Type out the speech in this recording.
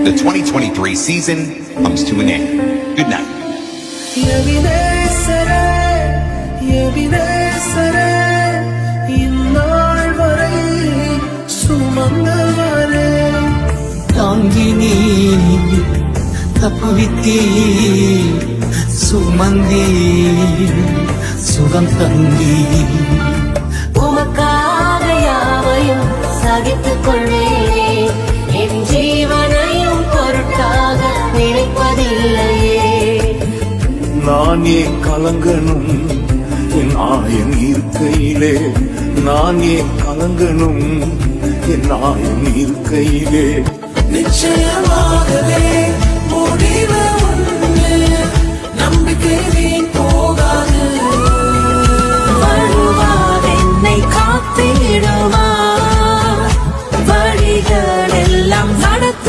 The 2023 season comes to an end. Good night. தாங்கினி தப்புவித்தீ சுமந்தி சுகம் தந்தி உமக்காக யாவையும் சகித்துக் கொள்வேனே என் ஜீவனையும் பொருட்டாக நினைப்பதில்லையே நான் ஏன் கலங்கணும் என் ஆயன் இருக்கையிலே நான் ஏன் கலங்கணும் என் ஆயன் இருக்கையிலே